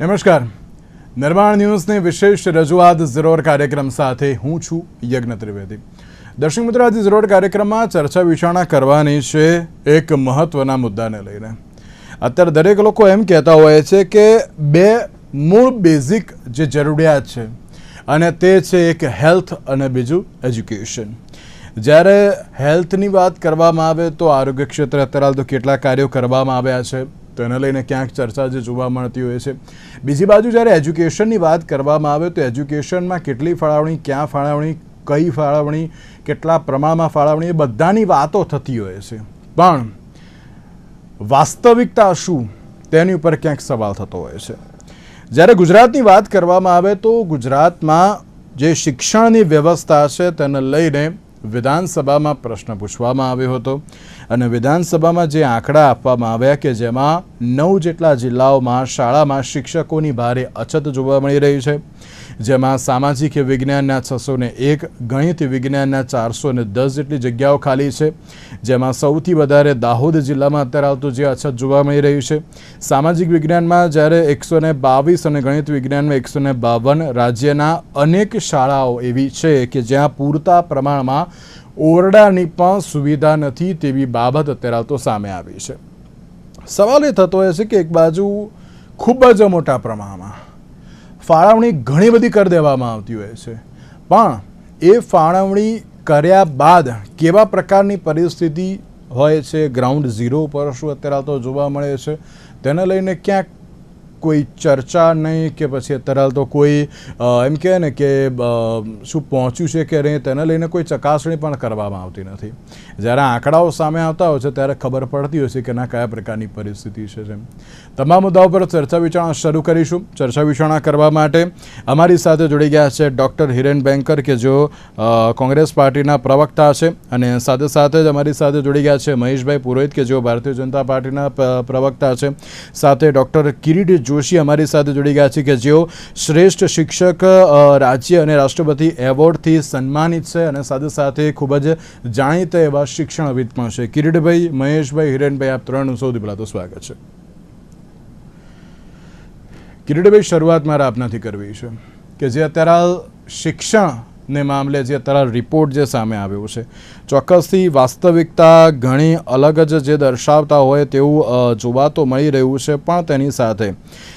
નમસ્કાર. નિર્માણ ન્યૂઝની વિશેષ રજૂઆત ઝીરોડ કાર્યક્રમ સાથે હું છું યજ્ઞ ત્રિવેદી. દર્શક મિત્રો, આજે ઝીરોડ કાર્યક્રમમાં ચર્ચા વિચારણા કરવાની છે એક મહત્વના મુદ્દાને લઈને. અત્યારે દરેક લોકો એમ કહેતા હોય છે કે બે મૂળ બેઝિક જે જરૂરિયાત છે અને તે છે એક હેલ્થ અને બીજું એજ્યુકેશન. જ્યારે હેલ્થની વાત કરવામાં આવે તો આરોગ્ય ક્ષેત્રે અત્યારે તો કેટલા કાર્યો કરવામાં આવ્યા છે, તો એને લઈને ક્યાંક ચર્ચા જે જોવા મળતી હોય છે. બીજી બાજુ જ્યારે એજ્યુકેશનની વાત કરવામાં આવે તો એજ્યુકેશનમાં કેટલી ફાળવણી, ક્યાં ફાળવણી, કઈ ફાળવણી, કેટલા પ્રમાણમાં ફાળવણી, એ બધાની વાતો થતી હોય છે. પણ વાસ્તવિકતા શું તેની ઉપર ક્યાંક સવાલ થતો હોય છે. જ્યારે ગુજરાતની વાત કરવામાં આવે તો ગુજરાતમાં જે શિક્ષણની વ્યવસ્થા છે તેને લઈને વિધાનસભામાં પ્રશ્ન પૂછવામાં આવ્યો હતો અને વિધાનસભામાં જે આંકડા આપવામાં આવ્યા કે જેમાં 9 જેટલા જિલ્લાઓમાં શાળામાં શિક્ષકોની ભારે અછત જોવા મળી રહી છે, જેમાં સામાજિક વિજ્ઞાનના 601, ગણિત વિજ્ઞાનના 410 જેટલી જગ્યાઓ ખાલી છે, જેમાં સૌથી વધારે દાહોદ જિલ્લામાં અત્યારે આવતું જે અછત જોવા મળી રહ્યું છે. સામાજિક વિજ્ઞાનમાં જ્યારે 122 અને ગણિત વિજ્ઞાનમાં 152, રાજ્યના અનેક શાળાઓ એવી છે કે જ્યાં પૂરતા પ્રમાણમાં ઓરડાની પણ સુવિધા નથી તેવી બાબત અત્યારે તો સામે આવી છે. સવાલ એ થતો હોય છે કે એક બાજુ ખૂબ જ મોટા પ્રમાણમાં ફાળવણી ઘણી બધી કરી દેવામાં આવતી હોય છે, પણ એ ફાળવણી કર્યા બાદ કેવા પ્રકારની પરિસ્થિતિ હોય છે, ગ્રાઉન્ડ ઝીરો પર શું અત્યારે તો જોવા મળે છે, તેને લઈને ક્યાંક કોઈ ચર્ચા નહીં કે પછી અત્યારે તો કોઈ એમ કહે ને કે શું પહોંચ્યું છે કે નહીં તેને લઈને કોઈ ચકાસણી પણ કરવામાં આવતી નથી. જ્યારે આંકડાઓ સામે આવતા હોય છે ત્યારે ખબર પડતી હોય છે કે ના કયા પ્રકારની પરિસ્થિતિ છે. તમામ મુદ્દાઓ પર ચર્ચા વિચારણા શરૂ કરીશું. ચર્ચા વિચારણા કરવા માટે અમારી સાથે જોડી ગયા છે ડૉક્ટર હિરેન બેંકર કે જેઓ કોંગ્રેસ પાર્ટીના પ્રવક્તા છે, અને સાથે સાથે જ અમારી સાથે જોડી ગયા છે મહેશભાઈ પુરોહિત કે જેઓ ભારતીય જનતા પાર્ટીના પ્રવક્તા છે. સાથે ડૉક્ટર કિરીટ જોશી અમારી સાથે જોડી ગયા છે કે જેઓ શ્રેષ્ઠ શિક્ષક રાજ્ય અને રાષ્ટ્રપતિ એવોર્ડથી સન્માનિત છે અને સાથે સાથે ખૂબ જ જાણીતા એવા શિક્ષણવિદ પણ છે. કિરીટભાઈ, મહેશભાઈ, હિરેનભાઈ, આપ ત્રણનું સૌથી પહેલાં તો સ્વાગત છે. કિરીટભાઈ, શરૂઆત મારે આપનાથી કરવી છે કે જે અત્યારે શિક્ષણને મામલે જે અત્યારે રિપોર્ટ જે સામે આવ્યો છે, ચોક્કસથી વાસ્તવિકતા ઘણી અલગ જ જે દર્શાવતા હોય તેવું જોવા તો મળી રહ્યું છે, પણ તેની સાથે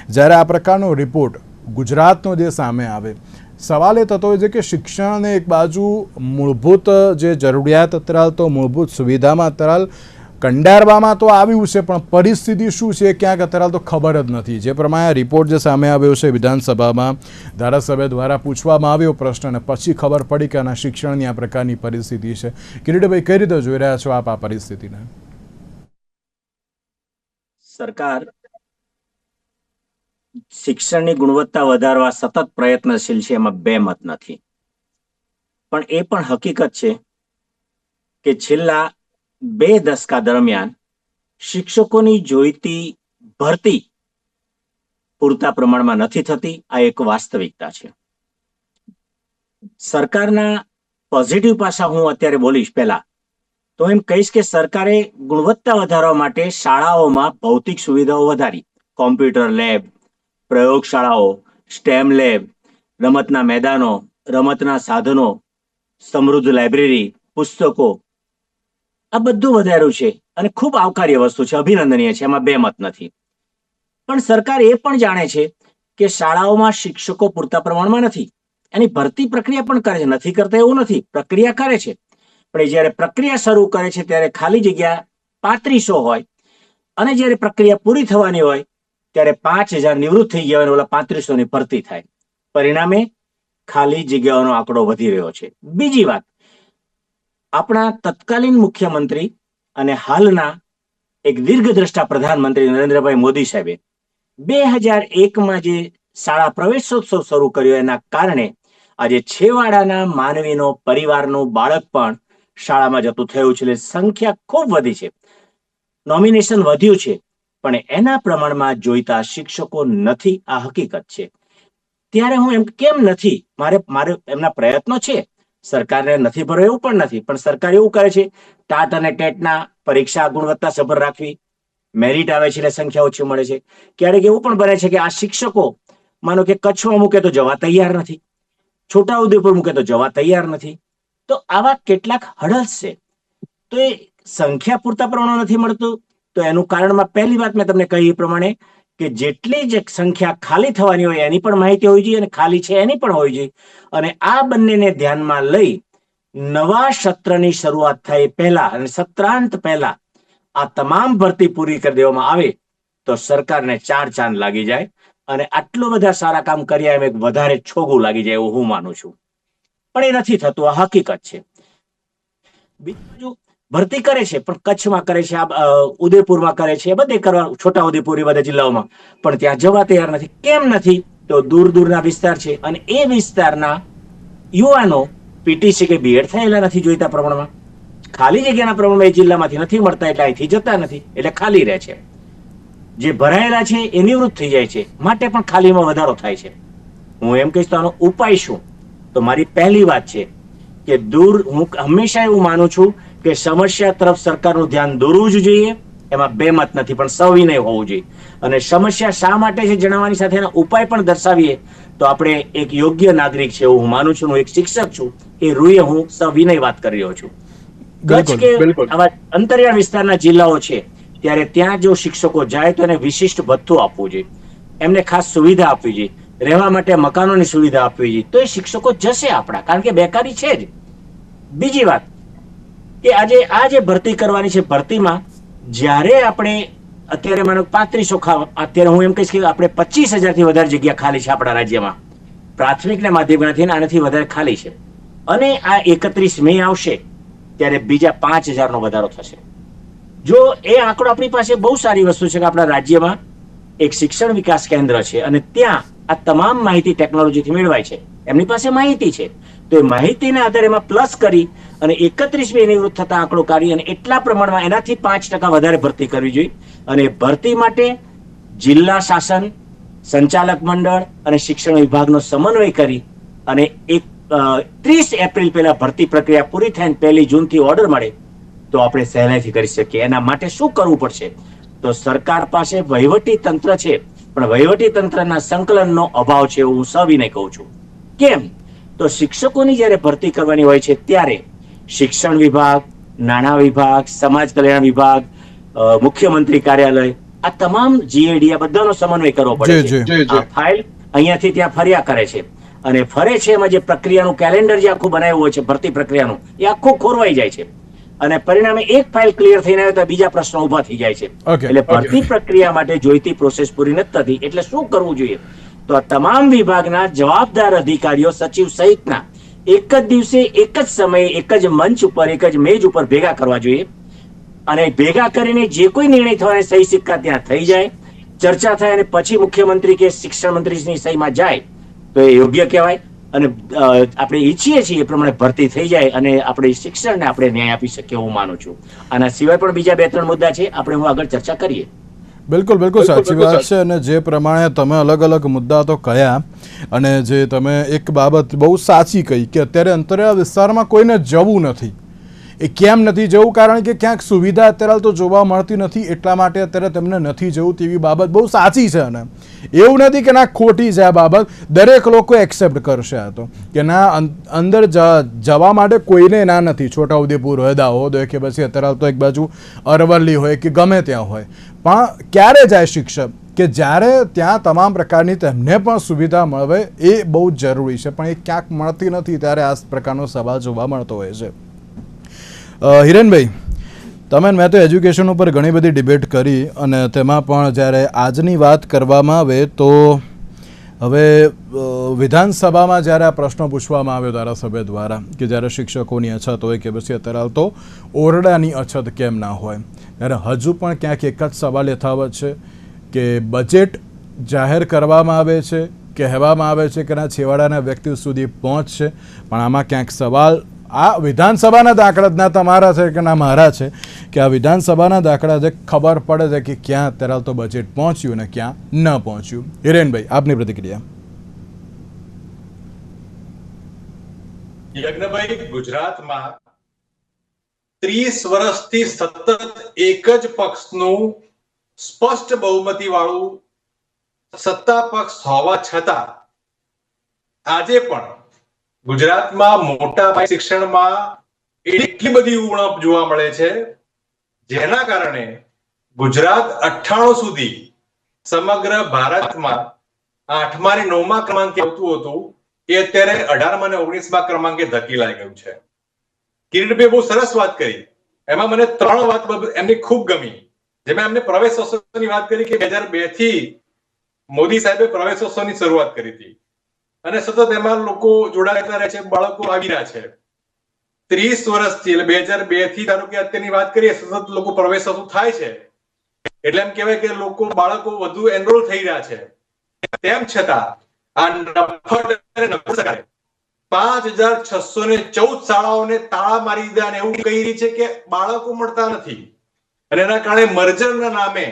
જ્યારે આ પ્રકારનો રિપોર્ટ ગુજરાતનો જે સામે આવે, સવાલ એ થતો હોય છે કે શિક્ષણને એક બાજુ મૂળભૂત જે જરૂરિયાત અત્યારે તો મૂળભૂત સુવિધામાં અત્યારે કંડારવામાં તો આવ્યું છે, પણ પરિસ્થિતિ શું છે ક્યાંક અત્યારે તો ખબર જ નથી. જે પ્રમાણે રિપોર્ટ જે સામે આવ્યો છે વિધાનસભામાં ધારાસભ્ય દ્વારા પૂછવામાં આવ્યો પ્રશ્ન અને પછી ખબર પડી કે આના શિક્ષણની આ પ્રકારની પરિસ્થિતિ છે. કિરીટભાઈ, કઈ રીતે જોઈ રહ્યા છો આપ આ પરિસ્થિતિને? સરકાર શિક્ષણની ગુણવત્તા વધારવા સતત પ્રયત્નશીલ છે, એમાં બે મત નથી. પણ એ પણ હકીકત છે કે છેલ્લા 2 દશકા દરમિયાન શિક્ષકોની જોઈતી ભરતી પૂરતા પ્રમાણમાં નથી થતી. આ એક વાસ્તવિકતા છે. સરકારના પોઝિટિવ પાસા હું અત્યારે બોલીશ. પહેલા તો એમ કહીશ કે સરકારે ગુણવત્તા વધારવા માટે શાળાઓમાં ભૌતિક સુવિધાઓ વધારી. કોમ્પ્યુટર લેબ, પ્રયોગશાળાઓ, સ્ટેમ લેબ, રમતના મેદાનો, રમતના સાધનો, સમૃદ્ધ લાઇબ્રેરી, પુસ્તકો, આ બધું વધાર્યું છે અને ખૂબ આવકાર્ય વસ્તુ છે, અભિનંદનીય છે, એમાં બે મત નથી. પણ સરકાર એ પણ જાણે છે કે શાળાઓમાં શિક્ષકો પૂરતા પ્રમાણમાં નથી. એની ભરતી પ્રક્રિયા પણ કરે છે, નથી કરતા એવું નથી, પ્રક્રિયા કરે છે. પણ જ્યારે પ્રક્રિયા શરૂ કરે છે ત્યારે ખાલી જગ્યા 3500 હોય અને જ્યારે પ્રક્રિયા પૂરી થવાની હોય ત્યારે 5000 નિવૃત્ત થઈ ગયા હોય અને ઓલા 3500 ની ભરતી થાય. પરિણામે ખાલી જગ્યાઓનો આંકડો વધી રહ્યો છે. બીજી વાત, આપણા તત્કાલીન મુખ્યમંત્રી અને હાલના એક દીર્ઘદ્રષ્ટા પ્રધાનમંત્રી નરેન્દ્રભાઈ મોદી સાહેબે 2001માં જે શાળા પ્રવેશોત્સવ શરૂ કર્યો એના કારણે આજે છેવાડાના માનવીનો પરિવારનું બાળક પણ શાળામાં જતું થયું છે. સંખ્યા ખૂબ વધી છે, નોમિનેશન વધ્યું છે, પણ એના પ્રમાણમાં જોઈતા શિક્ષકો નથી. આ હકીકત છે. ત્યારે હું એમ કેમ નથી, મારે એમના પ્રયત્નો છે, સરકારને નથી ભરો એવું પણ નથી, પણ સરકાર એવું કરે છે ટાટ અને ટેટના પરીક્ષા ગુણવત્તા સભર રાખવી, મેરિટ આવે છે એટલે સંખ્યા ઓછી મળે છે. ક્યારેક એવું પણ બને છે કે આ શિક્ષકો માનો કે કચ્છમાં મૂકે તો જવા તૈયાર નથી, છોટાઉદેપુર મૂકે તો જવા તૈયાર નથી. તો આવા કેટલાક હડલ્સ છે. તો એ સંખ્યા પૂરતા પ્રમાણમાં નથી મળતું. તો એનું કારણમાં પહેલી વાત મેં તમને કહી એ પ્રમાણે કે જેટલી જ સંખ્યા ખાલી થવાની હોય એની પણ માહિતી હોવી જોઈએ અને ખાલી છે એની પણ હોવી જોઈએ. અને આ બંનેને ધ્યાનમાં લઈ નવા સત્રની શરૂઆત થાય પહેલા અને સત્રાંત પહેલા આ તમામ ભરતી પૂરી કરી દેવામાં આવે તો સરકારને 4 ચાંદ લાગી જાય અને આટલું બધા સારા કામ કર્યા એમ એક વધારે છોગું લાગી જાય એવું હું માનું છું. પણ એ નથી થતું, આ હકીકત છે. બીજી બાજુ ભરતી કરે છે પણ કચ્છમાં કરે છે, ઉદયપુરમાં કરે છે, બધે કરવા છોટાઉદેપુર એ બધા જિલ્લાઓમાં, પણ ત્યાં જવા તૈયાર નથી. કેમ નથી? તો દૂર દૂરના વિસ્તાર છે અને એ વિસ્તારના યુવાનો પીટીસી કે બીએડ થયેલા નથી જોઈતા પ્રમાણમાં, ખાલી જગ્યાના પ્રમાણમાં એ જિલ્લામાંથી નથી મળતા એટલે અહીંથી જતા નથી એટલે ખાલી રહે છે. જે ભરાયેલા છે એ નિવૃત્ત થઈ જાય છે, માટે પણ ખાલીમાં વધારો થાય છે. હું એમ કહીશ તો આનો ઉપાય શું? તો મારી પહેલી વાત છે કે હું હંમેશા એવું માનું છું કે સમસ્યા તરફ સરકારનું ધ્યાન દોરવું જ જોઈએ. એમાં બે મત નથી, પણ સવિનય હોવું જોઈએ. અને સમસ્યા શા માટે છે જણાવવાની સાથે એના ઉપાય પણ દર્શાવીએ તો આપણે એક યોગ્ય નાગરિક છે એવું હું માનું છું. હું એક શિક્ષક છું એ રૂએ હું સવિનય વાત કરી રહ્યો છું. કચ્છ કે આવા અંતરિયાળ વિસ્તારના જિલ્લાઓ છે ત્યારે ત્યાં જો શિક્ષકો જાય તો એને વિશિષ્ટ ભથ્થું આપવું જોઈએ, એમને ખાસ સુવિધા આપવી જોઈએ, રહેવા માટે મકાનોની સુવિધા આપવી જોઈએ. તો એ શિક્ષકો જશે આપણા, કારણ કે બેકારી છે જ. બીજી વાત કે આજે આ જે ભરતી કરવાની છે, ભરતીમાં જ્યારે આપણે અત્યારે માનો 3500 અત્યારે હું એમ કહીશ કે આપણે 25,000 થી વધારે જગ્યા ખાલી છે આપણા રાજ્યમાં, પ્રાથમિક ને માધ્યમિક આનાથી વધારે ખાલી છે. અને આ 31 મે આવશે ત્યારે બીજા 5,000 નો વધારો થશે. જો એ આંકડો આપણી પાસે બહુ સારી વસ્તુ છે કે આપણા રાજ્યમાં એક શિક્ષણ વિકાસ કેન્દ્ર છે અને ત્યાં આ તમામ માહિતી ટેકનોલોજીથી મેળવાય છે. એમની પાસે માહિતી છે, તો એ માહિતીના આધારે એમાં પ્લસ કરી અને 31મી નિવૃત્ત થતા આંકડો કાઢી અને એટલા પ્રમાણમાં એનાથી 5% વધારે ભરતી કરવી જોઈએ. અને ભરતી માટે જિલ્લા શાસન, સંચાલક મંડળ અને શિક્ષણ વિભાગનો સમન્વય કરી અને 30 એપ્રિલ પહેલા ભરતી પ્રક્રિયા પૂરી થાય, 1 જૂનથી ઓર્ડર મળે તો આપણે સહેલાઈથી કરી શકીએ. એના માટે શું કરવું પડશે? તો સરકાર પાસે વહીવટી તંત્ર છે, પણ વહીવટી તંત્રના સંકલનનો અભાવ છે એવું હું સવિનય કહું છું. કેમ? તો શિક્ષકોની જ્યારે ભરતી કરવાની હોય છે ત્યારે શિક્ષણ વિભાગ, નાણાં વિભાગ, સમાજ કલ્યાણ વિભાગ, મુખ્યમંત્રી કાર્યાલય, આ તમામ જીએડી આ બધાનો સમન્વય કરવો પડે છે. આ ફાઇલ અહીંયાથી ત્યાં ફર્યા કરે છે અને ફરે છે એમાં જે પ્રક્રિયાનું કેલેન્ડર જે આખું બનાવ્યું હોય છે ભરતી પ્રક્રિયાનું, એ આખું ખોરવાઈ જાય છે અને પરિણામે એક ફાઇલ ક્લિયર થઈને આવે તો બીજા પ્રશ્નો ઉભા થઈ જાય છે. એટલે ભરતી પ્રક્રિયા માટે જોઈતી પ્રોસેસ પૂરી નથી થતી. એટલે શું કરવું જોઈએ? તો આ તમામ વિભાગના જવાબદાર અધિકારીઓ, સચિવ સહિતના એક જ દિવસે, એક જ સમયે, એક જ મંચ ઉપર, એક જ મેજ ઉપર ભેગા કરવા જોઈએ અને ભેગા કરીને જે કોઈ નિર્ણય થવાને સહી સિક્કા ત્યાં થઈ જાય, ચર્ચા થાય અને પછી મુખ્યમંત્રી કે શિક્ષણ મંત્રીની સહીમાં જાય તો એ યોગ્ય કહેવાય. અને આપણે ઈચ્છીએ છીએ એ પ્રમાણે ભરતી થઈ જાય અને આપણે શિક્ષણને આપણે ન્યાય આપી શકીએ હું માનું છું. આના સિવાય પણ બીજા 2-3 મુદ્દા છે, આપણે હું આગળ ચર્ચા કરીએ. બિલકુલ બિલકુલ સાચી વાત છે. અને જે પ્રમાણે તમે અલગ અલગ મુદ્દા તો કહ્યા અને જે તમે એક બાબત બહુ સાચી કહી કે અત્યારે અંતરિયાળ વિસ્તારમાં કોઈને જવું નથી. એ કેમ નથી જવું? કારણ કે ક્યાંક સુવિધા અત્યારે તો જોવા મળતી નથી, એટલા માટે અત્યારે તેમને નથી જવું. તેવી બાબત બહુ સાચી છે. અને એવું નથી કે ના ખોટી છે આ બાબત, દરેક લોકો એક્સેપ્ટ કરશે આ તો કે ના અંદર જવા માટે કોઈને ના નથી. છોટાઉદેપુર હોય, દાહોદ હોય કે પછી અત્યારે તો એક બાજુ અરવલ્લી હોય કે ગમે ત્યાં હોય, પણ ક્યારે જાય શિક્ષક કે જ્યારે ત્યાં તમામ પ્રકારની તેમને પણ સુવિધા મળે, એ બહુ જરૂરી છે. પણ એ ક્યાંક મળતી નથી ત્યારે આ પ્રકારનો સવાલ જોવા મળતો હોય છે. હિરેનભાઈ, મેં તો એજ્યુકેશન ઉપર ઘણી બધી ડિબેટ કરી અને તેમાં પણ જ્યારે આજની વાત કરવામાં આવે તો હવે વિધાનસભામાં જ્યારે આ પ્રશ્ન પૂછવામાં આવ્યો ધારાસભ્ય દ્વારા કે જ્યારે શિક્ષકોની અછત હોય કે પછી અત્યારે તો ઓરડાની અછત કેમ ના હોય, ત્યારે હજુ પણ ક્યાંક એક જ સવાલ યથાવત છે કે બજેટ જાહેર કરવામાં આવે છે, કહેવામાં આવે છે કે ના છેવાડાના વ્યક્તિ સુધી પહોંચશે, પણ આમાં ક્યાંક સવાલ આ વિધાનસભાના દાખલા ના તમારા છે કે ના મારા છે કે આ વિધાનસભાના દાખલા જે ખબર પડે છે કે ક્યાં અત્યારે તો બજેટ પહોંચ્યું ને ક્યાં ન પહોંચ્યું. હિરેનભાઈ, આપની પ્રતિક્રિયા. યજ્ઞભાઈ, ગુજરાતમાં 30 વર્ષથી સતત એક જ પક્ષનું સ્પષ્ટ બહુમતી વાળું સત્તા પક્ષ હોવા છતાં આજે પણ ગુજરાતમાં મોટા પાયે શિક્ષણમાં એટલી બધી ઉણપ જોવા મળે છે, જેના કારણે ગુજરાત 98 સુધી સમગ્ર ભારતમાં 8મા અને 9મા ક્રમાંકે આવતું હતું, એ અત્યારે 18મા અને 19મા ક્રમાંકે ધકેલાઈ ગયું છે. કિરીટભાઈ બહુ સરસ વાત કરી. એમાં મને 3 વાત એમની ખૂબ ગમી. જેમાં એમને પ્રવેશોત્સવની વાત કરી કે 2002 થી મોદી સાહેબે પ્રવેશોત્સવની શરૂઆત કરી હતી અને સતત એમાં લોકો જોડાયેલા રહે છે, બાળકો આવી રહ્યા છે. 30 વર્ષથી એટલે 2002 થી ધારો કે અત્યારની વાત કરીએ, સતત લોકો પ્રવેશોત્સવ થાય છે, એટલે એમ કહેવાય કે લોકો બાળકો વધુ એનરોલ થઈ રહ્યા છે. તેમ છતાં આ નફટ સરકારે 5614 શાળાઓને તાળા મારી દીધા અને એવું કહી રહી છે કે બાળકો મળતા નથી, અને એના કારણે મર્જરના નામે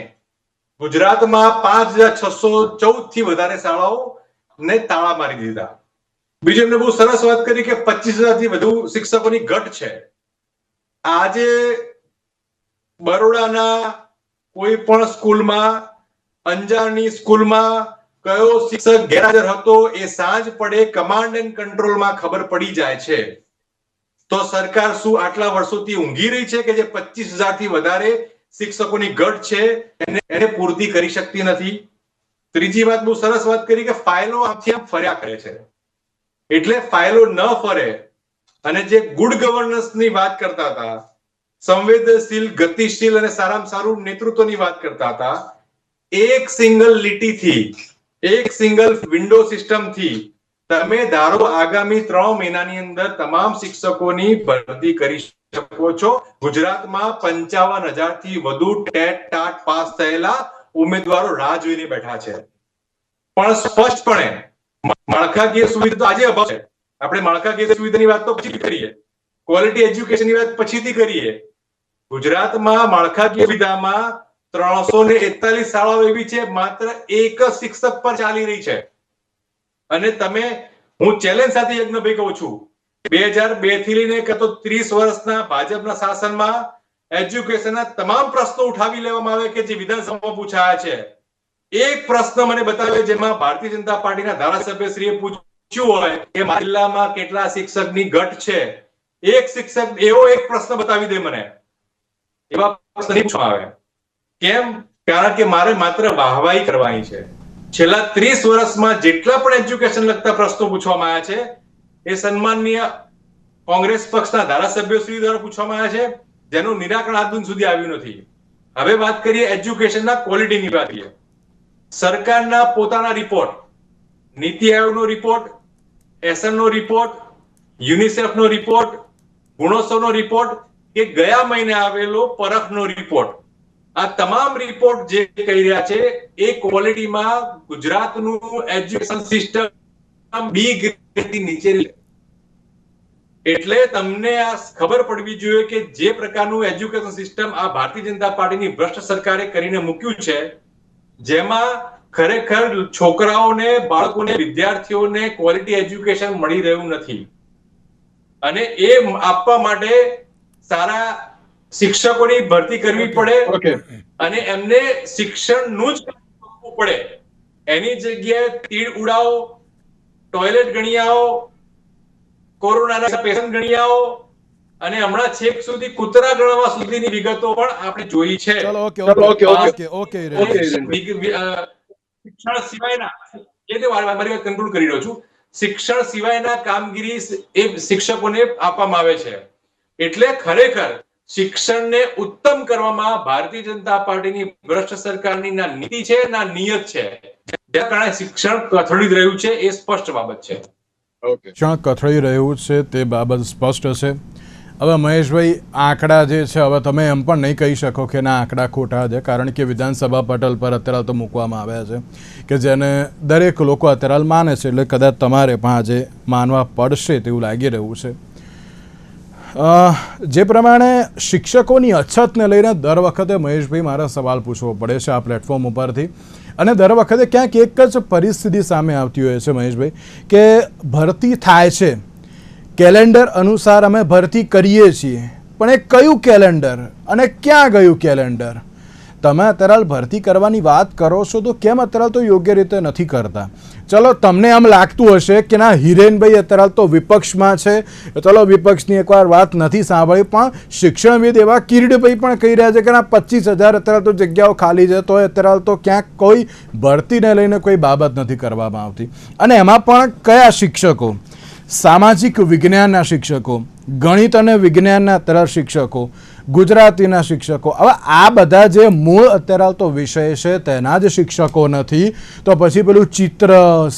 ગુજરાતમાં 5614 થી વધારે શાળાઓને તાળા મારી દીધા. બીજું એમને બહુ સરસ વાત કરી કે 25,000 થી વધુ શિક્ષકોની ઘટ છે. આજે બરોડાના કોઈ પણ સ્કૂલમાં, અંજારની સ્કૂલમાં કયો શિક્ષક ગેરહાજર હતો એ સાંજ પડે કમાન્ડ એન્ડ કંટ્રોલમાં ખબર પડી જાય છે. તો સરકાર શું આટલા વર્ષોથી ઊંઘી રહી છે કે જે 25,000 થી વધારે શિક્ષકોની ઘટ છે એને પૂર્તિ કરી શકતી નથી? ત્રીજી વાત બહુ સરસ વાત કરી કે ફાઇલો આમથી આમ ફર્યા કરે છે, એટલે ફાઇલો ન ફરે. અને જે ગુડ ગવર્નન્સની વાત કરતા હતા, સંવેદનશીલ, ગતિશીલ અને સારામાં સારું નેતૃત્વની વાત કરતા હતા, એક સિંગલ લીટીથી, એક સિંગલ વિન્ડો સિસ્ટમથી તમે ધારો આગામી 3 મહિનાની અંદર તમામ શિક્ષકોની ભરતી કરી શકો છો. ગુજરાતમાં 55,000 થી વધુ ટેટ ટાટ પાસ થયેલા ઉમેદવારો રાહ જોઈને બેઠા છે. પણ સ્પષ્ટપણે માળખાકીય સુવિધા તો આજે અભાવ છે. આપણે માળખાકીય સુવિધાની વાત તો પછી કરીએ, ક્વોલિટી એજ્યુકેશનની વાત પછીથી કરીએ. ગુજરાતમાં માળખાકીય સુવિધામાં 341 શાળાઓ એવી છે માત્ર એક જ શિક્ષક પર ચાલી રહી છે. અને તમે, હું ચેલેન્જ સાથે યજ્ઞભાઈ કહું છું, 2002 થી લઈને કે તો 30 વર્ષના ભાજપના શાસનમાં એજ્યુકેશનના તમામ પ્રશ્નો ઉઠાવી લેવામાં આવે કે જે વિધાનસભામાં પૂછાયા છે. એક પ્રશ્ન મને બતાવે જેમાં ભારતીય જનતા પાર્ટીના ધારાસભ્યશ્રીએ પૂછ્યું હોય કે મારા જિલ્લામાં કેટલા શિક્ષકની ઘટ છે, એક શિક્ષક એવો એક પ્રશ્ન બતાવી દે મને. એવા પ્રશ્ન નહીં પૂછવામાં આવે. કેમ? કારણ કે મારે માત્ર વાહવાહી કરવાની છે. છેલ્લા 30 વર્ષમાં જેટલા પણ એજ્યુકેશન લગતા પ્રશ્નો પૂછવામાં આવ્યા છે એ સન્માનનીય કોંગ્રેસ પક્ષના ધારાસભ્યશ્રી દ્વારા પૂછવામાં આવ્યા છે, જેનું નિરાકરણ આજ દિન સુધી આવ્યું નથી. હવે વાત કરીએ એજ્યુકેશનના ક્વોલિટીની વાત કરીએ. સરકારના પોતાના રિપોર્ટ, નીતિ આયોગનો રિપોર્ટ, એસએનનો રિપોર્ટ, યુનિસેફનો રિપોર્ટ, ગુણોત્સવનો રિપોર્ટ કે ગયા મહિને આવેલો પરખનો રિપોર્ટ, આ તમામ રિપોર્ટ જે કહી રહ્યા છે એ ક્વોલિટીમાં ગુજરાતનું એજ્યુકેશન સિસ્ટમ બી ગ્રેડથી નીચે. એટલે તમને આ ખબર પડવી જોઈએ કે જે પ્રકારનું એજ્યુકેશન સિસ્ટમ આ ભારતીય જનતા પાર્ટીની ભ્રષ્ટ સરકારે કરીને મૂક્યું છે, જેમાં ખરેખર છોકરાઓને, બાળકોને, વિદ્યાર્થીઓને ક્વોલિટી એજ્યુકેશન મળી રહ્યું નથી. અને એ આપવા માટે સારા શિક્ષકોની ભરતી કરવી પડે અને એમને શિક્ષણનું જ આપવું પડે. એની જગ્યાએ તીડ ઉડાવો, ટોયલેટ ગણી આવો, કોરોનાના પેશન્ટ ગણી આવો અને હમણાં છેક સુધી કૂતરા ગણવા સુધીની વિગતો પણ આપણે જોઈ છે. શિક્ષણ સિવાયના, મારી વાત કંટ્રોલ કરી રહ્યો છું, શિક્ષણ સિવાયના કામગીરી એ શિક્ષકોને આપવામાં આવે છે. એટલે ખરેખર શિક્ષણને ઉત્તમ કરવામાં ભારતીય જનતા પાર્ટીની ભ્રષ્ટ સરકારની ના નીતિ છે, ના નિયત છે, જેના કારણે શિક્ષણ કથળી રહ્યું છે. એ સ્પષ્ટ બાબત છે. શિક્ષણ કથળી રહ્યું છે તે બાબત સ્પષ્ટ છે. હવે મહેશભાઈ, આંકડા જે છે, હવે તમે એમ પણ નહીં કહી શકો કે ના આંકડા ખોટા છે, કારણ કે વિધાનસભા પટલ પર અત્યારે તો મૂકવામાં આવ્યા છે કે જેને દરેક લોકો અત્યારે માને છે, એટલે કદાચ તમારે પણ આજે માનવા પડશે તેવું લાગી રહ્યું છે. જે પ્રમાણે શિક્ષકોની અછતને લઈને દર વખતે મહેશભાઈ મારે સવાલ પૂછવો પડે છે આ પ્લેટફોર્મ ઉપરથી, અને દર વખતે ક્યાંક એક જ પરિસ્થિતિ સામે આવતી હોય છે મહેશભાઈ કે ભરતી થાય છે, કેલેન્ડર અનુસાર અમે ભરતી કરીએ છીએ, પણ એ કયું કેલેન્ડર અને ક્યાં ગયું કેલેન્ડર તમે અત્યારે હાલ ભરતી કરવાની વાત કરો છો તો કેમ અત્યારે હાલ તો યોગ્ય રીતે નથી કરતા? ચલો તમને આમ લાગતું હશે કે ના હિરેનભાઈ અત્યારે હાલ તો વિપક્ષમાં છે, ચલો વિપક્ષની એકવાર વાત નથી સાંભળી, પણ શિક્ષણવિદ એવા કિરીટભાઈ પણ કહી રહ્યા છે કે ના 25,000 અત્યારે તો જગ્યાઓ ખાલી છે, તો અત્યારે હાલ તો ક્યાંક કોઈ ભરતીને લઈને કોઈ બાબત નથી કરવામાં આવતી. અને એમાં પણ કયા શિક્ષકો? સામાજિક વિજ્ઞાનના શિક્ષકો, ગણિત અને વિજ્ઞાનના અત્યારે શિક્ષકો, ગુજરાતીના શિક્ષકો. હવે આ બધા જે મૂળ અત્યારે હાલ તો વિષય છે તેના જ શિક્ષકો નથી, તો પછી પેલું ચિત્ર,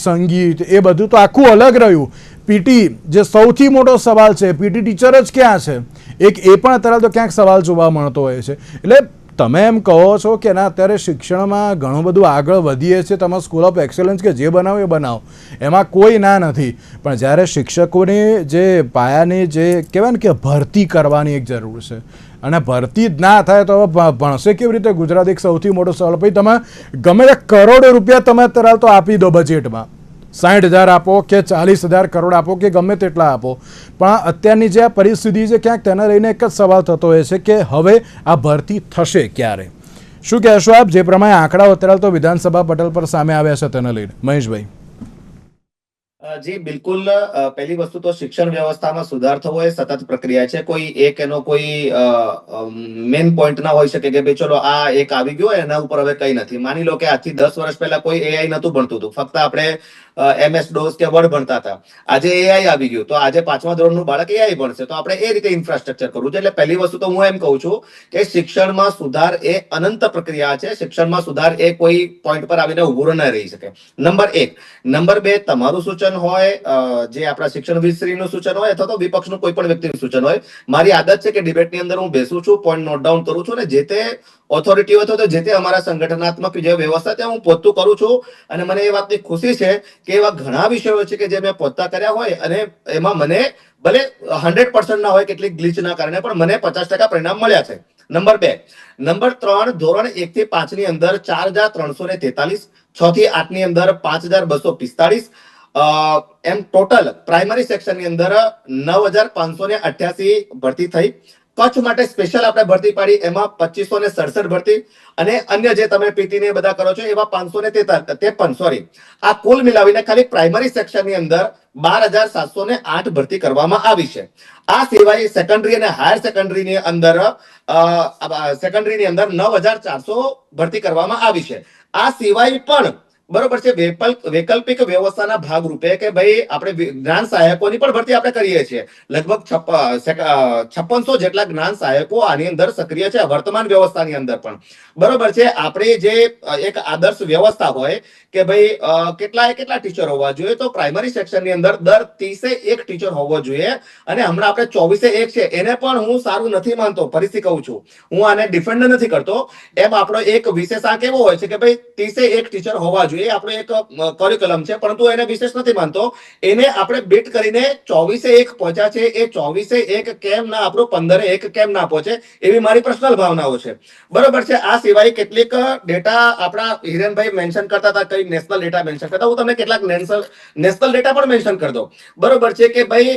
સંગીત એ બધું તો આખું અલગ રહ્યું. પીટી જે સૌથી મોટો સવાલ છે, પીટી ટીચર જ ક્યાં છે? એક એ પણ અત્યારે તો ક્યાંક સવાલ જોવા મળતો હોય છે. એટલે તમે એમ કહો છો કે ના અત્યારે શિક્ષણમાં ઘણું બધું આગળ વધીએ છીએ, તમે સ્કૂલ ઓફ એક્સેલન્સ કે જે બનાવો એ બનાવો, એમાં કોઈ ના નથી, પણ જ્યારે શિક્ષકોની જે પાયાની જે કહેવાય ને કે ભરતી કરવાની એક જરૂર છે, અને ભરતી જ ના થાય તો ભણશે કેવી રીતે ગુજરાત? એક સૌથી મોટો સવાલ. પછી તમે ગમે તે કરોડો રૂપિયા તમે અત્યારે તો આપી દો બજેટમાં, 60,000 આપો કે 40,000 કરોડ આપો કે ગમે તેટલા આપો, પણ અત્યારની જે આ પરિસ્થિતિ છે ક્યાંક તેને લઈને એક જ સવાલ થતો હોય છે કે હવે આ ભરતી થશે ક્યારે? શું કહેશો આપ? જે પ્રમાણે આંકડાઓ અત્યારે તો વિધાનસભા પટલ પર સામે આવ્યા છે તેને લઈને મહેશભાઈ. જી બિલકુલ. પહેલી વસ્તુ તો શિક્ષણ વ્યવસ્થામાં સુધાર થવો એ સતત પ્રક્રિયા છે. કોઈ એક એનો કોઈ મેઇન પોઈન્ટ ના હોઈ શકે કે ભાઈ ચલો આ એક આવી ગયો એના ઉપર હવે કઈ નથી. માની લો કે આજથી 10 વર્ષ પહેલા કોઈ એઆઈ નતું ભણતું હતું, ફક્ત આપણે MS DOS કે વર્ડ ભણતા હતા. આજે એઆઈ આવી ગયું તો આજે 5મા ધોરણનું બાળક એઆઈ ભણશે, તો આપણે એ રીતે ઇન્ફ્રાસ્ટ્રક્ચર કરવું છે. એટલે પહેલી વસ્તુ તો હું એમ કહું છું કે શિક્ષણમાં સુધાર એ અનંત પ્રક્રિયા છે. શિક્ષણમાં સુધાર એ કોઈ પોઈન્ટ પર આવીને ઉભો ન રહી શકે. નંબર 1. નંબર 2, તમારું સૂચન હોય, જે આપણા શિક્ષણ વિશ્રીનું સૂચન હોય અથવા તો વિપક્ષનું કોઈ પણ વ્યક્તિનું સૂચન હોય. મારી આદત છે કે ડિબેટની અંદર હું બેસું છું, પોઈન્ટ નોટ ડાઉન કરું છું, અને જે તે ઓથોરિટી અથવા તો જે તે અમારા સંગઠનાત્મક જે વ્યવસ્થા ત્યાં હું પહોંચતું કરું છું. અને મને એ વાતની ખુશી છે કે એવા ઘણા વિષયો છે કે જે મેં પહોંચતા કર્યા હોય અને એમાં મને ભલે 100% ના હોય, કેટલીક ગ્લિચના કારણે, પણ મને 50% પરિણામ મળ્યા છે. નંબર 2. નંબર 3, ધોરણ 1 થી 5 ની અંદર 4,343, 6 થી 8 ની અંદર 5,245, એમ ટોટલ પ્રાઇમરી સેક્શનની અંદર 9,588 ભરતી થઈ. કચ્છ માટે સ્પેશિયલ આપણે ભરતી પાડી, એમાં 2,567 ભરતી, અને અન્ય જે તમે પીટી ને બધા કરો છો એવા 553, સોરી, આ કુલ મિલાવીને ખાલી પ્રાઇમરી સેક્શનની અંદર 12,708 ભરતી કરવામાં આવી છે. આ સિવાય સેકન્ડરી અને હાયર સેકન્ડરીની અંદર 9,400 ભરતી કરવામાં આવી છે. આ સિવાય પણ બરોબર છે વૈકલ્પિક વ્યવસ્થાના ભાગરૂપે કે ભાઈ આપણે જ્ઞાન સહાયકોની પણ ભરતી આપણે કરીએ છીએ. લગભગ 5600 જેટલા જ્ઞાન સહાયકો આની અંદર સક્રિય છે વર્તમાન વ્યવસ્થાની અંદર પણ. બરોબર છે. આપણે જે એક આદર્શ વ્યવસ્થા હોય કે ભાઈ કેટલા ટીચર હોવા જોઈએ, તો પ્રાઇમરી સેક્શનની અંદર દર 30 એક ટીચર હોવો જોઈએ. અને હમણાં આપણે 24 છે, એને પણ હું સારું નથી માનતો. ફરીથી કહું છું, હું આને ડિફેન્ડ નથી કરતો. એમ આપણો એક વિશેષ આંક એવો હોય છે કે ભાઈ 30 એક ટીચર હોવા જોઈએ, આપણો એક કરિક્યુલમ છે, પરંતુ એને વિશેષ નથી માનતો. એને આપણે બીટ કરીને 24 પહોંચ્યા છે. એ 24 કેમ ના આપણું 15 કેમ ના પહોંચે, એવી મારી પર્સનલ ભાવનાઓ છે. બરોબર છે. આ સિવાય કેટલીક ડેટા આપણા હિરેનભાઈ મેન્શન કરતા હતા, કઈ નેશનલ ડેટા મેન્શન કરતા, હું તમને કેટલાક નેશનલ ડેટા પણ મેન્શન કરી દઉં. બરોબર છે કે ભાઈ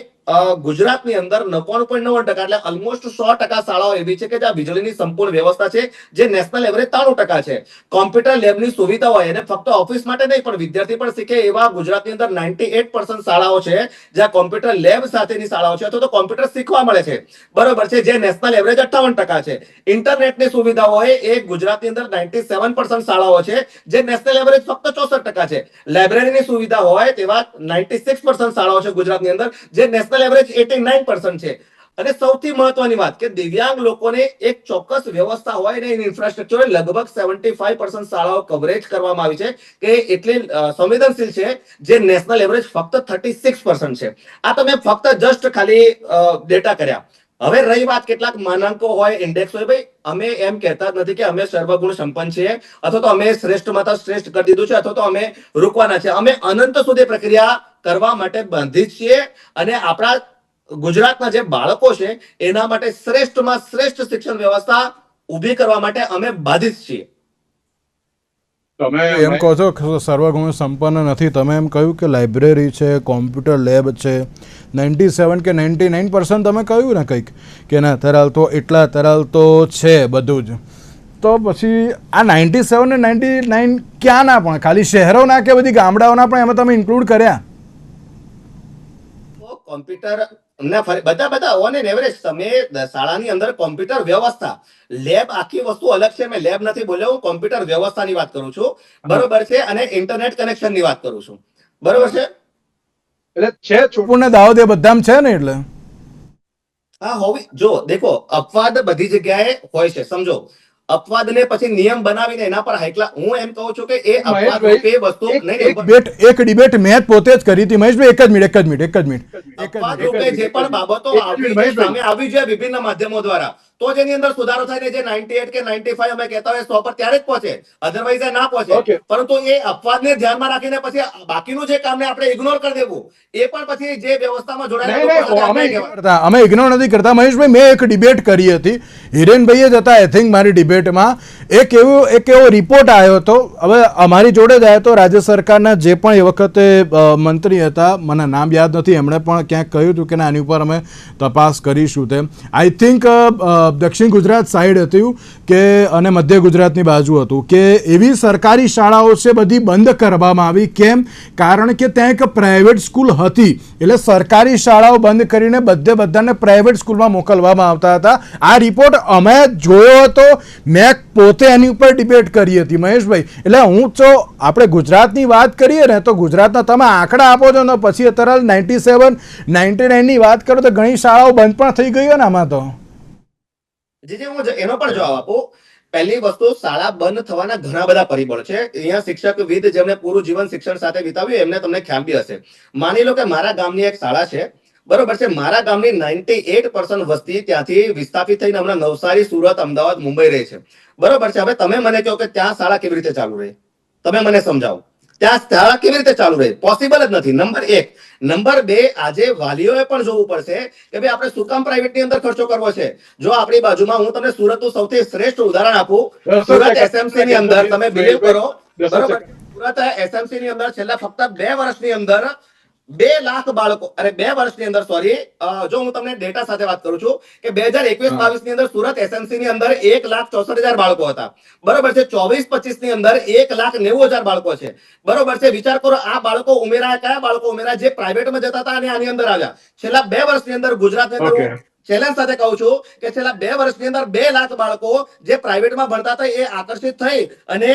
ગુજરાતની અંદર 99.9% એટલે ઓલમોસ્ટ 100% શાળાઓ એવી છે કે જ્યાં વીજળીની સંપૂર્ણ વ્યવસ્થા છે, જે નેશનલ એવરેજ 93% છે. કોમ્પ્યુટર લેબની સુવિધા હોય, એને ફક્ત ઓફિસ માટે નહીં પણ વિદ્યાર્થી પણ શીખે એવા ગુજરાતની અંદર 98% શાળાઓ છે જ્યાં કોમ્પ્યુટર લેબ સાથેની શાળાઓ છે, અથવા તો કોમ્પ્યુટર શીખવા મળે છે. બરોબર છે. જે નેશનલ એવરેજ 58% છે. ઇન્ટરનેટની સુવિધા હોય એ ગુજરાતની અંદર 97% શાળાઓ છે, જે નેશનલ એવરેજ ફક્ત 64% છે. લાઇબ્રેરીની સુવિધા હોય તેવા 96% શાળાઓ છે ગુજરાતની અંદર, જે નેશનલ એવરેજ 89% છે. અને સૌથી મહત્વની વાત કે દિવ્યાંગ લોકોને એક ચોક્કસ વ્યવસ્થા હોય ને ઇન્ફ્રાસ્ટ્રક્ચર લગભગ 75% શાળાઓ કવરેજ કરવામાં આવી છે કે એટલી સંવેદનશીલ છે, જે નેશનલ એવરેજ ફક્ત 36% છે. આ તમે ફક્ત જસ્ટ ખાલી ડેટા કર્યા. હવે રહી વાત કેટલાક માનાંકો હોય, ઇન્ડેક્સ હોય, ભાઈ અમે એમ કહેતા જ નથી કે અમે સર્વગુણ સંપન્ન છીએ, અથવા તો અમે શ્રેષ્ઠમાં તો શ્રેષ્ઠ કરી દીધું છે, અથવા તો અમે રોકવાના છે. અમે અનંત સુધી પ્રક્રિયા કરવા માટે બંધિત છીએ. અને આપણા ગુજરાતના જે બાળકો છે એના માટે શ્રેષ્ઠમાં શ્રેષ્ઠ શિક્ષણ વ્યવસ્થા ઊભી કરવા માટે અમે બાધિત છીએ. તમે એમ કહો છો સર્વગુણ સંપન્ન નથી, તમે એમ કહ્યું કે લાઇબ્રેરી છે, કોમ્પ્યુટર લેબ છે, 97 કે 99% તમે કહ્યું ને કંઈક કે ના તરાલ તો એટલા તરાલ તો છે બધું જ. તો પછી આ 97 ને 99 ક્યાંના પણ ખાલી શહેરોના કે બધી ગામડાઓના પણ એમાં તમે ઇન્ક્લુડ કર્યા? કોમ્પ્યુટર બધા ઓન એન એવરેજ તમે શાળાની અંદર કોમ્પ્યુટર વ્યવસ્થા, લેબ આખી વસ્તુ અલગ છે. મેં લેબ નથી બોલ્યો, હું કોમ્પ્યુટર વ્યવસ્થાની વાત કરું છું, બરોબર છે, અને ઇન્ટરનેટ કનેક્શનની વાત કરું છું, બરોબર છે. એટલે છે પૂર્ણ દાહોદ એ બધામાં છે ને? એટલે હા હોવી જો દેખો, અપવાદ બધી જગ્યાએ હોય છે, સમજો. અપવાદ ને પછી નિયમ બનાવીને એના પર હાઈકલા, હું એમ કહું છું કે એ અપવાદ રૂપે વસ્તુ એક ડિબેટ મેં જ પોતે જ કરી હતી મહેશભાઈ. એક જ મિનિટ. અપવાદ રૂપે જે પણ બાબતો સામે આવી છે વિભિન્ન માધ્યમો દ્વારા, તો જેની અંદર સુધારો થાય ને જે 98 કે 95 અમે કહેતા હોય 100 પર ત્યારે જ પહોંચે, અધરવાઇઝ એ ના પહોંચે. પરંતુ એ અપવાદને ધ્યાનમાં રાખીને પછી બાકીનું જે કામને આપણે ઇગ્નોર કરી દેવું, એ પણ પછી જે વ્યવસ્થામાં જોડાયેલા અમે ઇગ્નોર નથી કરતા મહેશભાઈ. મેં એક ડિબેટ કરી હતી, હિરેનભાઈ જ હતા આઈ થિંક મારી ડિબેટમાં. એક એવો રિપોર્ટ આવ્યો હતો, હવે અમારી જોડે જ આવ્યો હતો રાજ્ય સરકારના જે પણ એ વખતે મંત્રી હતા, મને નામ યાદ નથી, એમણે પણ ક્યાંક કહ્યું હતું કે આની ઉપર અમે તપાસ કરીશું. તેમ આઈ થિંક દક્ષિણ ગુજરાત સાઈડ હતું કે અને મધ્ય ગુજરાતની બાજુ હતું કે એવી સરકારી શાળાઓ છે બધી બંધ કરવામાં આવી. કેમ? કારણ કે ત્યાં એક પ્રાઇવેટ સ્કૂલ હતી, એટલે સરકારી શાળાઓ બંધ કરીને બધાને પ્રાઇવેટ સ્કૂલમાં મોકલવામાં આવતા હતા. આ રિપોર્ટ અમે જોયો હતો, મેં પોતે એની ઉપર ડિબેટ કરી હતી મહેશભાઈ. એટલે હું તો આપણે ગુજરાતની વાત કરીએ ને તો ગુજરાતના તમે આંકડા આપો છો ને પછી અત્યારે 97 99 ની વાત કરો તો ઘણી શાળાઓ બંધ પણ થઈ ગઈ હોય ને આમાં તો. હું એનો પણ જવાબ આપું. પહેલી વસ્તુ, શાળા બંધ થવાના ઘણા બધા પરિબળ છે. અહીંયા શિક્ષકવિદ જેમને પૂરું જીવન શિક્ષણ સાથે વિતાવ્યું એમને તમને ખ્યાલ બી હશે. માની લો કે મારા ગામની એક શાળા છે, બરોબર છે, મારા ગામની 98% વસ્તી ત્યાંથી વિસ્થાપિત થઈને હમણાં નવસારી, સુરત, અમદાવાદ, મુંબઈ રહે છે, બરોબર છે. હવે તમે મને કહો કે ત્યાં શાળા કેવી રીતે ચાલુ રહે, તમે મને સમજાવો. ત્યાં શાળા કેવી રીતે ચાલુ રહે? પોસિબલ જ નથી. નંબર 1. નંબર 2, આજે વાલીઓએ પણ જોવું પડશે કે ભાઈ આપણે શું કામ પ્રાઇવેટ ની અંદર ખર્ચો કરવો છે. જો આપણી બાજુમાં, હું તમને સુરતનું સૌથી શ્રેષ્ઠ ઉદાહરણ આપું, સુરત એસએમસી ની અંદર તમે બિલીવ કરો, બરોબર, સુરત એસએમસી ની અંદર છેલ્લા ફક્ત 2 વર્ષની અંદર 2 લાખ બાળકો, અરે 2 વર્ષની અંદર, સોરી, જો હું તમને ડેટા સાથે વાત કરું છું કે 2021-22 ની અંદર સુરત એસએમસી ની અંદર 1,64,000 બાળકો હતા, બરોબર છે. 24-25 ની અંદર 1,90,000 બાળકો છે, બરોબર છે. વિચાર કરો, આ બાળકો ઉમેરાયા, કયા બાળકો ઉમેરાયા? જે પ્રાઇવેટમાં જતા હતા અને આની અંદર આવ્યા. છેલ્લા 2 વર્ષની અંદર ગુજરાતની અંદર ચેલેન્જ સાથે કહું છું કે છેલ્લા 2 વર્ષની અંદર 2 લાખ બાળકો જે પ્રાઇવેટમાં ભણતા હતા એ આકર્ષિત થઈ અને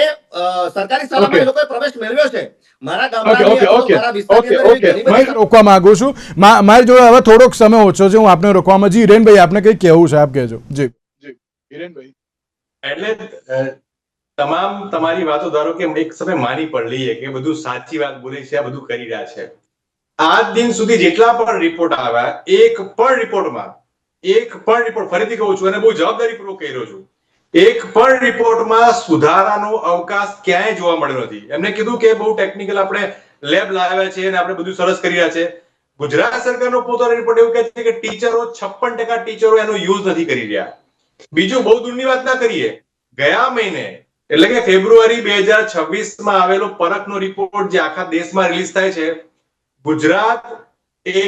સરકારી શાળામાં એ લોકોએ પ્રવેશ મેળવ્યો છે. મારા ગામના રોકવા માંગુ છું, મારી જોડે હવે થોડોક સમય ઓછો છે, હું આપને રોકવામાં. જી હિરેનભાઈ, આપને કઈ કહેવું છે, આપ કહેજો. જી હિરેનભાઈ, એટલે તમામ તમારી વાતો ધારો કે એક સમય માની પણ લઈએ કે બધું સાચી વાત બોલે છે, આ બધું કરી રહ્યા છે. આજ દિન સુધી જેટલા પણ રિપોર્ટ આવ્યા, એક પણ રિપોર્ટ, ફરીથી કહું છું અને બહુ જવાબદારીપૂર્વક કહી રહ્યો છું, એક પણ રિપોર્ટમાં સુધારાનો અવકાશ ક્યાંય જોવા મળ્યો નથી. એમને કીધું કે બહુ ટેકનિકલ આપણે લેબ લાવ્યા છે અને આપણે બધું સરસ કરી રહ્યા છે. ગુજરાત સરકારનો પોતાનો રિપોર્ટ એવું કહે છે કે ટીચરો 56% ટીચરો એનો યુઝ નથી કરી રહ્યા. બીજું બહુ દૂરની વાત ના કરીએ, ગયા મહિને એટલે કે ફેબ્રુઆરી 2026 આવેલો પરખનો રિપોર્ટ જે આખા દેશમાં રિલીઝ થાય છે, ગુજરાત એ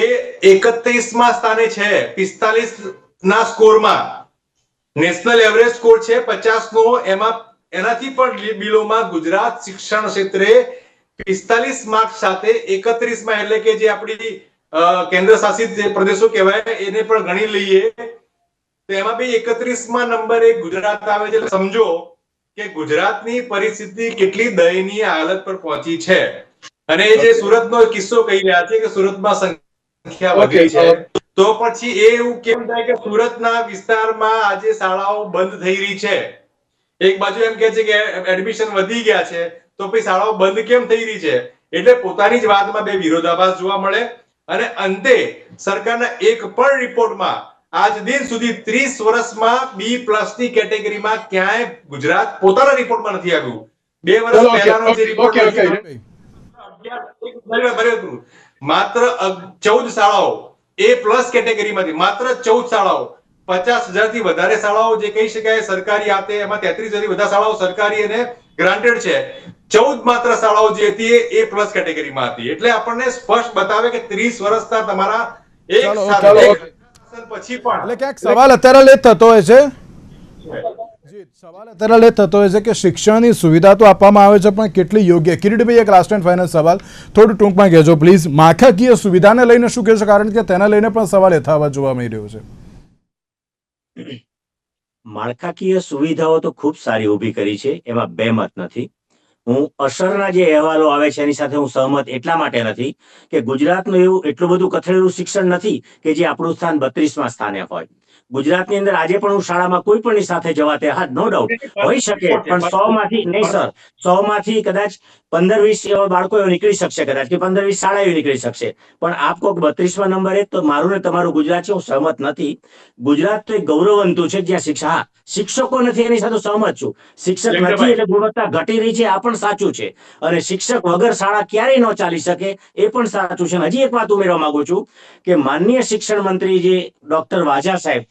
31મા સ્થાને છે 45 ના સ્કોરમાં. નેશનલ એવરેજ સ્કોર છે 50 નો, એમાં એનાથી પણ બિલોમાં ગુજરાત શિક્ષણ ક્ષેત્રે 45 માર્ક્સ સાથે 31માં, એટલે કે જે આપણી કેન્દ્ર શાસિત પ્રદેશો કહેવાય એને પણ ગણી લઈએ તો એમાં બી 31માં નંબરે ગુજરાત આવે છે. એટલે સમજો કે ગુજરાતની પરિસ્થિતિ કેટલી દયનીય હાલત પર પહોંચી છે. અને જે સુરતનો કિસ્સો કહી રહ્યા છે કે સુરતમાં સંખ્યા વધી છે, તો પછી એ એવું કેમ થાય કે સુરતના વિસ્તારમાં આજે શાળાઓ બંધ થઈ રહી છે? એક બાજુ એમ કહે છે કે એડમિશન વધી ગયા છે, તો પછી શાળાઓ બંધ કેમ થઈ રહી છે? એટલે પોતાની જ વાતમાં બે વિરોધાભાસ જોવા મળે. અને અંતે સરકારના એક પણ રિપોર્ટમાં આજ દિન સુધી 30 વર્ષમાં B+ ની કેટેગરીમાં ક્યાંય ગુજરાત પોતાના રિપોર્ટમાં નથી આવ્યું. 2 વર્ષ પહેલાનો જે રિપોર્ટ માત્ર 14 શાળાઓ A+ કેટેગરીમાંથી, માત્ર 14 શાળાઓ, 50,000 થી વધારે શાળાઓ જે કહી શકાય સરકારી આતે, એમાં 33 થી વધારે શાળાઓ સરકારી અને ગ્રાન્ટેડ છે. 14 માત્ર શાળાઓ જે હતી એ A+ કેટેગરીમાં હતી. એટલે આપણને સ્પષ્ટ બતાવે કે 30 વર્ષના તમારા એક સાથે પછી પણ એટલે ક્યાંક સવાલ અત્યારે લેટ થતો હોય છે. સવાલ અત્યારે થતો હોય છે કે શિક્ષણની સુવિધા તો આપવામાં આવે છે પણ કેટલી યોગ્ય? કિરીટભાઈ, એક લાસ્ટ એન્ડ ફાઇનલ સવાલ, થોડું ટૂંકમાં કહેજો પ્લીઝ. માળખાકીય સુવિધાને લઈને શું કહેશો? કારણ કે તેને લઈને પણ સવાલ યથાવત જોવા મળી રહ્યો છે. માળખાકીય સુવિધાઓ તો ખૂબ સારી ઊભી કરી છે, એમાં બે મત નથી. હું અસરના જે અહેવાલો આવે છે એની સાથે હું સહમત એટલા માટે નથી કે ગુજરાતનું એવું એટલું બધું કથળેલું શિક્ષણ નથી કે જે આપણું સ્થાન 32માં સ્થાને હોય. ગુજરાતની અંદર આજે પણ હું શાળામાં કોઈ પણની સાથે જવા તે હા નો ડાઉટ હોઈ શકે, પણ 100 માંથી નહીં સર, 100 માંથી કદાચ 15-20 એવા બાળકો એવા નીકળી શકશે, કદાચ કે 15-20 શાળા એવી નીકળી શકશે, પણ આપ કોક 32માં નંબરે, તો મારું ને તમારું ગુજરાત છે, હું સહમત નથી. ગુજરાત તો એક ગૌરવવંતું છે જ્યાં શિક્ષકો નથી એની સાથે સહમત છું. શિક્ષક નથી એટલે ગુણવત્તા ઘટી રહી છે, આ પણ સાચું છે. અને શિક્ષક વગર શાળા ક્યારેય ન ચાલી શકે એ પણ સાચું છે. હજી એક વાત ઉમેરવા માંગુ છું કે માનનીય શિક્ષણ મંત્રી જે ડોક્ટર વાજા સાહેબ,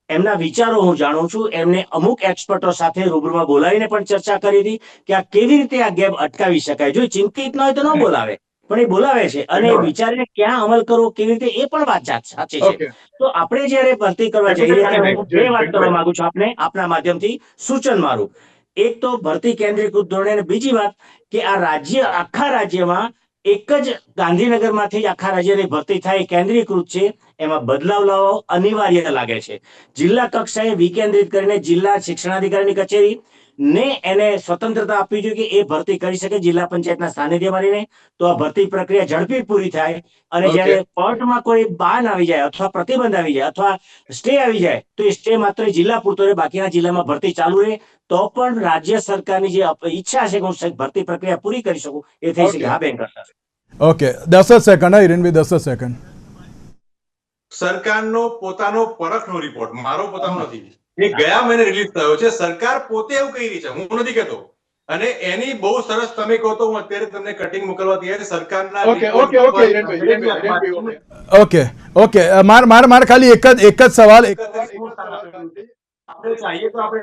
એમના વિચારો હું જાણું છું. એમને અમુક એક્સપર્ટો સાથે રૂબરૂમાં બોલાવીને પણ ચર્ચા કરી હતી કે આ કેવી રીતે આ ગેપ અટકાવી શકાય. જો ચિંતિત ન હોય તો ન બોલાવે, પણ એ બોલાવે છે અને એ વિચારીને ક્યાં અમલ કરવો, કેવી રીતે, એ પણ વાત સાચી છે. તો આપણે જયારે ભરતી કરવા જઈ રહ્યા છીએ, હું બે વાત કરવા માંગુ છું આપને, આપના માધ્યમથી સૂચન મારું. એક તો ભરતી કેન્દ્રીકૃત ધોરણે, અને બીજી વાત કે આ રાજ્ય, આખા રાજ્યમાં એક જ ગાંધીનગરમાંથી આખા રાજ્યની ભરતી થાય, કેન્દ્રીકૃત છે, એમાં બદલાવ લાવવો અનિવાર્ય લાગે છે. જિલ્લા કક્ષાએ વિકેન્દ્રિત કરીને જિલ્લા શિક્ષણાધિકારીની કચેરી ને એને સ્વતંત્રતા આપવી જોઈએ કે એ ભરતી કરી શકે જિલ્લા પંચાયતના સાનિધ્યમાં રહીને. તો આ ભરતી પ્રક્રિયા ઝડપી પૂરી થાય. અને જ્યારે કોર્ટમાં કોઈ બાન આવી જાય અથવા પ્રતિબંધ આવી જાય અથવા સ્ટે આવી જાય તો એ સ્ટે માત્ર જિલ્લા પૂરતો રહે, બાકીના જિલ્લામાં ભરતી ચાલુ રહે. તો પણ રાજ્ય સરકારની જે ઈચ્છા છે કે હું ભરતી પ્રક્રિયા પૂરી કરી શકું, એ થઈ શકે. હા બેન, કરતા. ઓકે, 10 જ સેકન્ડ. હિરેનભાઈ, 10 જ સેકન્ડ. સરકારનો પોતાનો પરખનો રિપોર્ટ, મારો પોતાનો નથી, એ ગયા મહિને રિલીઝ થયો છે. સરકાર પોતે એવું કહી રહી છે, હું નથી કહેતો. અને એની બહુ સરસ, તમે કહો તો હું અત્યારે તમને કટિંગ મોકલવા તૈયાર. સરકારના ઓકે, માર ખાલી એક જ સવાલ. આપણે ચાહીએ તો આપણે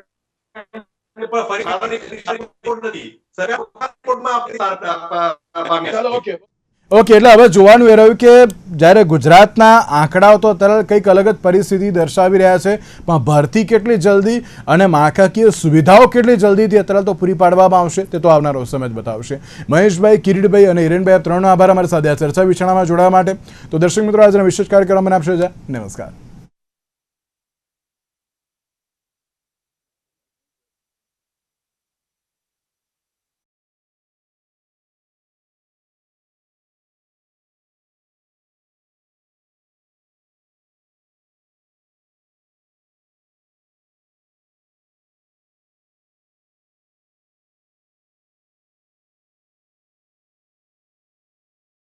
ઓકે, એટલે હવે જોવાનું એ રહ્યું કે જ્યારે ગુજરાતના આંકડાઓ તો અત્યારે કંઈક અલગ જ પરિસ્થિતિ દર્શાવી રહ્યા છે, પણ ભરતી કેટલી જલ્દી અને માળખાકીય સુવિધાઓ કેટલી જલ્દીથી અત્યારે તો પૂરી પાડવામાં આવશે તે તો આવનારો સમય જ બતાવશે. મહેશભાઈ, કિરીટભાઈ અને હિરેનભાઈ, ત્રણનો આભાર અમારી સાથે આ ચર્ચા વિચારણામાં જોડાવા માટે. તો દર્શક મિત્રો, આજના વિશેષ કાર્યક્રમ મને આપશો. નમસ્કાર.